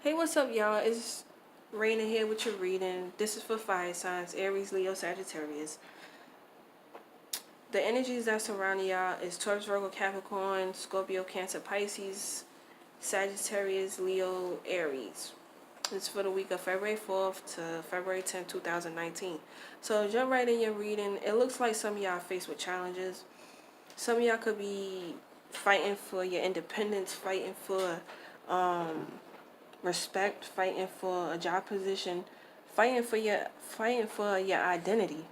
Hey, what's up, y'all? It's Raina here with your reading. This is for fire signs, Aries, Leo, Sagittarius. The energies that surround y'all is Taurus, Virgo, Capricorn, Scorpio, Cancer, Pisces, Sagittarius, Leo, Aries. It's for the week of February 4th to February 10th, 2019. So jump right in your reading. It looks like some of y'all faced with challenges. Some of y'all could be fighting for your independence, fighting for respect, fighting for a job position, fighting for your identity.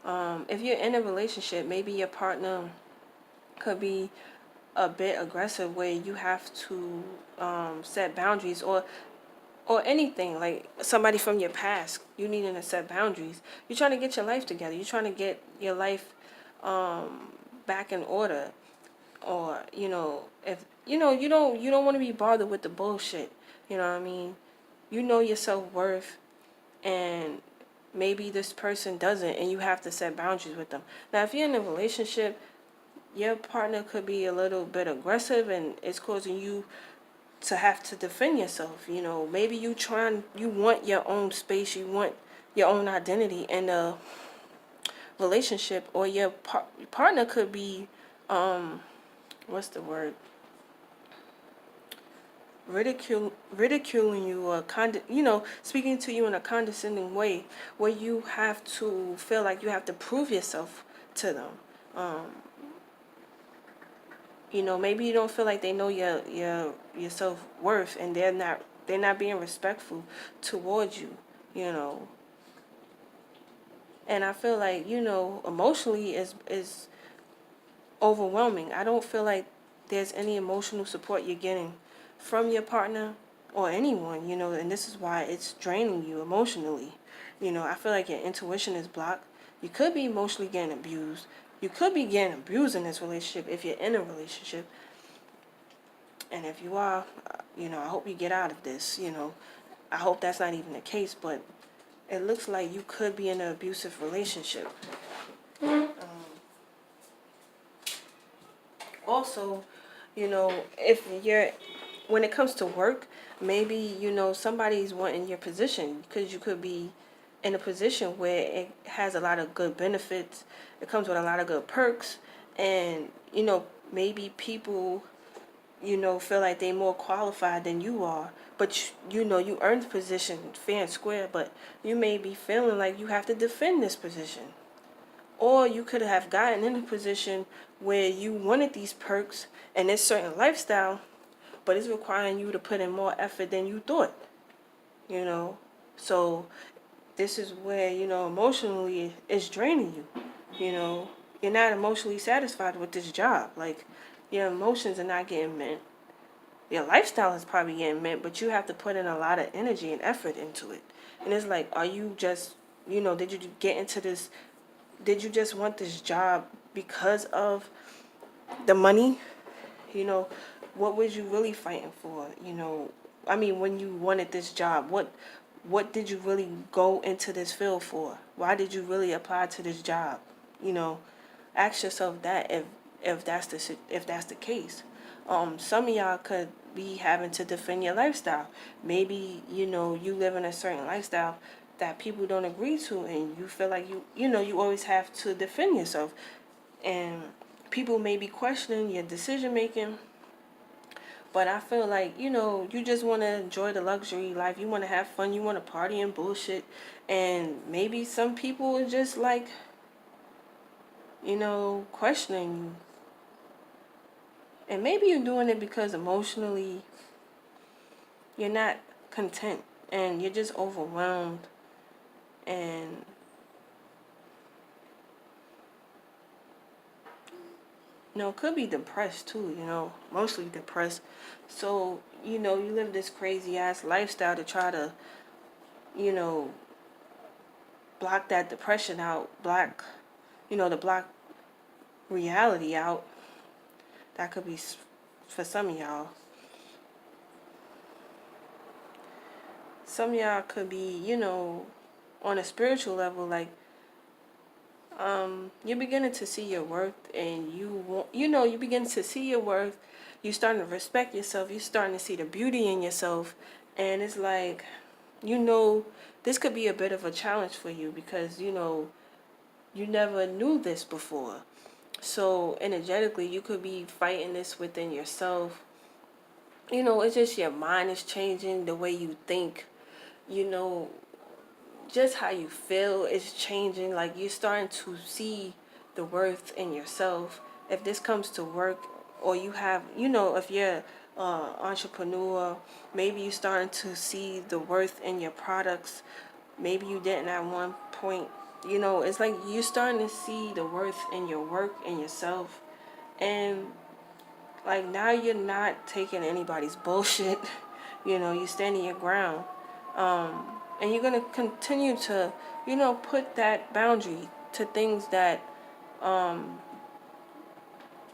If you're in a relationship, maybe your partner could be a bit aggressive where you have to set boundaries, or anything like somebody from your past. You needing to set boundaries. You're trying to get your life together. You're trying to get your life back in order, or if you don't want to be bothered with the bullshit. You know what I mean? You know your self-worth, and maybe this person doesn't, and you have to set boundaries with them. Now if you're in a relationship, your partner could be a little bit aggressive, and it's causing you to have to defend yourself. Maybe you want your own space, you want your own identity in a relationship, or your partner could be what's the word, ridiculing you, or speaking to you in a condescending way, where you have to feel like you have to prove yourself to them. Maybe you don't feel like they know your self-worth, and they're not being respectful towards you. you know and I feel like, emotionally is overwhelming. I don't feel like there's any emotional support you're getting from your partner or anyone, and this is why it's draining you emotionally. I feel like your intuition is blocked. You could be emotionally getting abused. You could be getting abused in this relationship if you're in a relationship. And if you are, I hope you get out of this. I hope that's not even the case, but it looks like you could be in an abusive relationship. Also, if you're, when it comes to work, maybe, somebody's wanting your position, because you could be in a position where it has a lot of good benefits. It comes with a lot of good perks. And, maybe people, feel like they're more qualified than you are. But, you earned the position fair and square, but you may be feeling like you have to defend this position. Or you could have gotten in a position where you wanted these perks and this certain lifestyle, but it's requiring you to put in more effort than you thought. So this is where, emotionally it's draining you. You're not emotionally satisfied with this job. Like, your emotions are not getting met. Your lifestyle is probably getting met, but you have to put in a lot of energy and effort into it. And it's like, are you just, did you get into this, did you just want this job because of the money? What was you really fighting for? When you wanted this job, what did you really go into this field for? Why did you really apply to this job? Ask yourself that, if that's the case. Some of y'all could be having to defend your lifestyle. Maybe, you live in a certain lifestyle that people don't agree to, and you feel like you always have to defend yourself. And people may be questioning your decision making, but I feel like, you just want to enjoy the luxury life. You want to have fun. You want to party and bullshit. And maybe some people are just like, questioning you. And maybe you're doing it because emotionally you're not content, and you're just overwhelmed, and could be depressed too, mostly depressed. So, you live this crazy ass lifestyle to try to, you know, block that depression out, to block reality out. That could be for some of y'all. Some of y'all could be, on a spiritual level, like, you're beginning to see your worth, and you begin to see your worth. You're starting to respect yourself. You're starting to see the beauty in yourself, And it's like, this could be a bit of a challenge for you because, you never knew this before. So energetically, you could be fighting this within yourself. It's just your mind is changing, the way you think, you know, just how you feel is changing. Like, you're starting to see the worth in yourself. If this comes to work, or you have, if you're entrepreneur, maybe you're starting to see the worth in your products. Maybe you didn't at one point. It's like you're starting to see the worth in your work and yourself. And like, now you're not taking anybody's bullshit. You're standing your ground. And you're going to continue to, put that boundary to things that no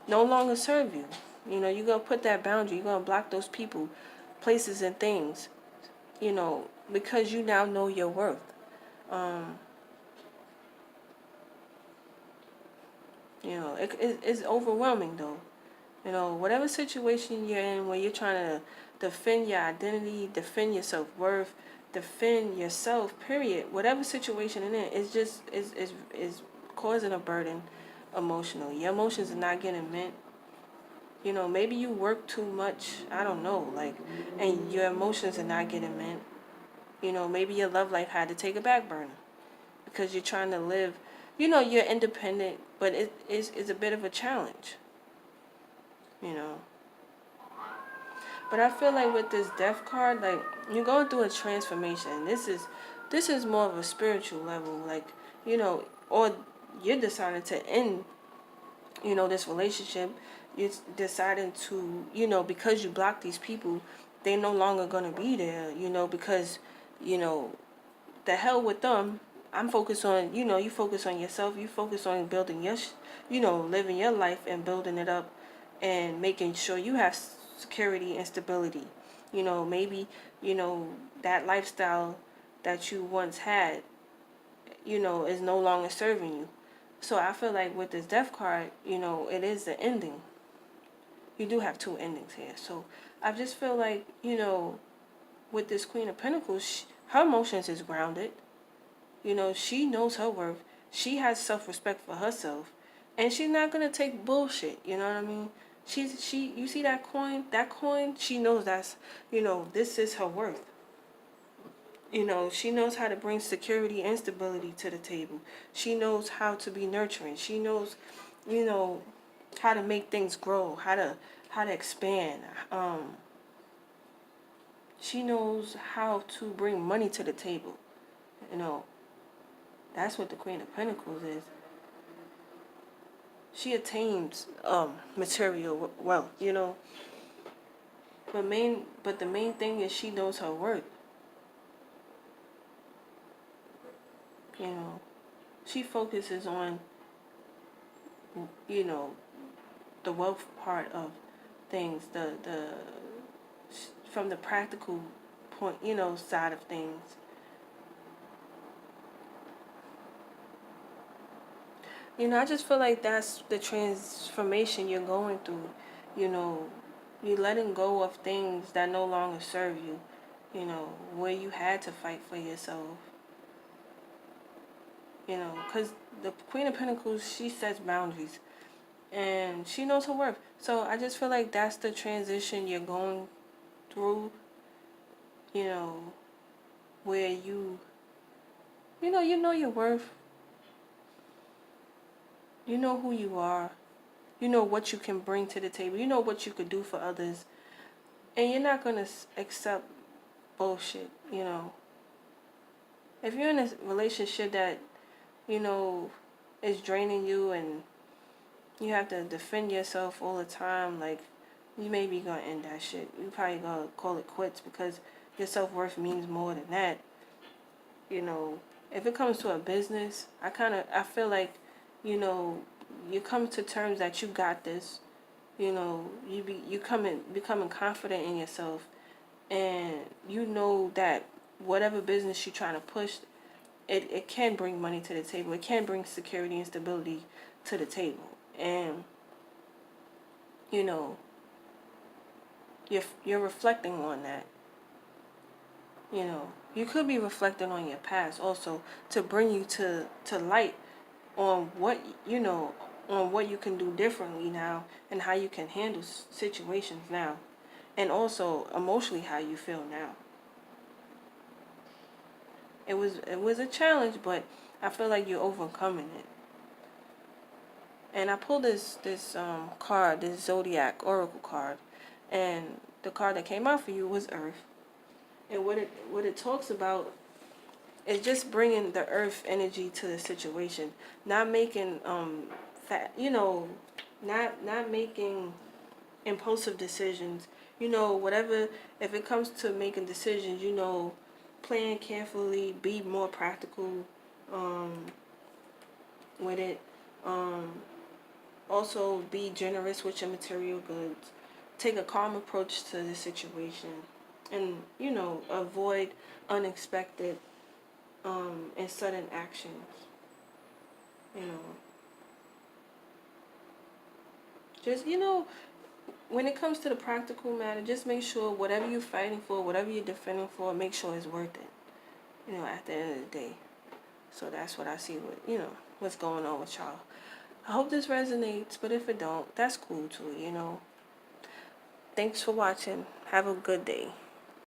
longer serve you. You're going to put that boundary. You're going to block those people, places, and things, because you now know your worth. It's overwhelming, though. Whatever situation you're in where you're trying to defend your identity, defend your self-worth, defend yourself, period. Whatever situation in it, it's just is causing a burden emotionally. Your emotions are not getting met. Maybe you work too much, I don't know, like, and your emotions are not getting met. Maybe your love life had to take a back burner because you're trying to live, you're independent, but it's a bit of a challenge, you know. But I feel like with this death card, like, you're going through a transformation. This is more of a spiritual level, like, or you're deciding to end, this relationship. You're deciding to, because you block these people, they're no longer gonna be there, because, you know, the hell with them. I'm focused on, you focus on yourself. You focus on building living your life and building it up and making sure you have security and stability. Maybe, that lifestyle that you once had, is no longer serving you. So I feel like with this death card, it is the ending. You do have two endings here. So I just feel like, with this Queen of Pentacles, her emotions is grounded. She knows her worth. She has self-respect for herself. And she's not going to take bullshit. You know what I mean? You see that coin? That coin, she knows this is her worth. She knows how to bring security and stability to the table. She knows how to be nurturing. She knows, you know, how to make things grow, how to expand. She knows how to bring money to the table. You know, that's what the Queen of Pentacles is. She attains material wealth, But the main thing is she knows her worth. She focuses on, you know, the wealth part of things, the from the practical point, side of things. I just feel like that's the transformation you're going through. You know, you're letting go of things that no longer serve you. Where you had to fight for yourself. Because the Queen of Pentacles, she sets boundaries. And she knows her worth. So I just feel like that's the transition you're going through. Where you know your worth. You know who you are. You know what you can bring to the table. You know what you could do for others. And you're not going to accept bullshit, If you're in a relationship that, is draining you and you have to defend yourself all the time, like, you may be going to end that shit. You probably going to call it quits because your self-worth means more than that. If it comes to a business, I feel like, you come to terms that you got this. Becoming confident in yourself, and that whatever business you're trying to push, it can bring money to the table. It can bring security and stability to the table, and you're reflecting on that. You know, you could be reflecting on your past also to bring you to light on what, you know, on what you can do differently now and how you can handle situations now, and also emotionally how you feel now. It was a challenge, but I feel like you're overcoming it. And I pulled this card, this zodiac oracle card, and the card that came out for you was Earth. And what it talks about is just bringing the Earth energy to the situation, not making you know, not making impulsive decisions. You know, whatever, if it comes to making decisions, you know, plan carefully, be more practical um, with it. Um, Also, be generous with your material goods. Take a calm approach to the situation, and you know, avoid unexpected and sudden actions. You know, just, you know, when it comes to the practical matter, just make sure whatever you're fighting for, whatever you're defending for, make sure it's worth it. You know, at the end of the day. So that's what I see with, you know, what's going on with y'all. I hope this resonates, but if it don't, that's cool too, you know. Thanks for watching. Have a good day.